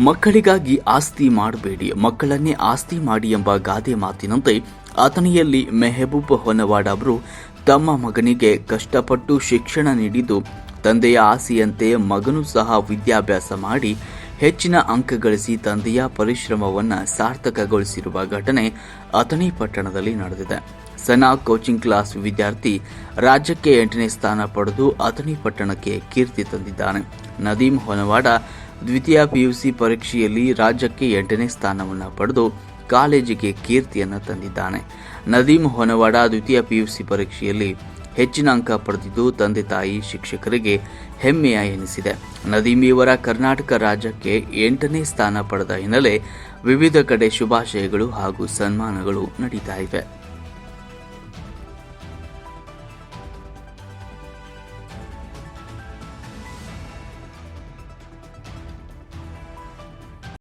ಮಕ್ಕಳಿಗಾಗಿ ಆಸ್ತಿ ಮಾಡಬೇಡಿ, ಮಕ್ಕಳನ್ನೇ ಆಸ್ತಿ ಮಾಡಿ ಎಂಬ ಗಾದೆ ಮಾತಿನಂತೆ ಅಥಣಿಯಲ್ಲಿ ಮೆಹಬೂಬ್ ಹೊನ್ನವಾಡ ಅವರು ತಮ್ಮ ಮಗನಿಗೆ ಕಷ್ಟಪಟ್ಟು ಶಿಕ್ಷಣ ನೀಡಿದ್ದು, ತಂದೆಯ ಆಸೆಯಂತೆ ಮಗನೂ ಸಹ ವಿದ್ಯಾಭ್ಯಾಸ ಮಾಡಿ ಹೆಚ್ಚಿನ ಅಂಕ ಗಳಿಸಿ ತಂದೆಯ ಪರಿಶ್ರಮವನ್ನು ಸಾರ್ಥಕಗೊಳಿಸಿರುವ ಘಟನೆ ಅಥಣಿ ಪಟ್ಟಣದಲ್ಲಿ ನಡೆದಿದೆ. ಸನಾ ಕೋಚಿಂಗ್ ಕ್ಲಾಸ್ ವಿದ್ಯಾರ್ಥಿ ರಾಜ್ಯಕ್ಕೆ 8ನೇ ಸ್ಥಾನ ಪಡೆದು ಅಥಣಿ ಪಟ್ಟಣಕ್ಕೆ ಕೀರ್ತಿ ತಂದಿದ್ದಾನೆ. ನದೀಮ್ ಹೊನ್ನವಾಡ ದ್ವಿತೀಯ ಪಿಯುಸಿ ಪರೀಕ್ಷೆಯಲ್ಲಿ ರಾಜ್ಯಕ್ಕೆ 8ನೇ ಸ್ಥಾನವನ್ನು ಪಡೆದು ಕಾಲೇಜಿಗೆ ಕೀರ್ತಿಯನ್ನು ತಂದಿದ್ದಾನೆ. ನದೀಮ್ ಹೊನ್ನವಾಡ ದ್ವಿತೀಯ ಪಿಯುಸಿ ಪರೀಕ್ಷೆಯಲ್ಲಿ ಹೆಚ್ಚಿನ ಅಂಕ ಪಡೆದಿದ್ದು ತಂದೆ ತಾಯಿ ಶಿಕ್ಷಕರಿಗೆ ಹೆಮ್ಮೆಯ ಎನಿಸಿದೆ. ನದೀಮ್ ಇವರ ಕರ್ನಾಟಕ ರಾಜ್ಯಕ್ಕೆ 8ನೇ ಸ್ಥಾನ ಪಡೆದ ಹಿನ್ನೆಲೆ ವಿವಿಧ ಕಡೆ ಶುಭಾಶಯಗಳು ಹಾಗೂ ಸನ್ಮಾನಗಳು ನಡೀತಾ ಇವೆ.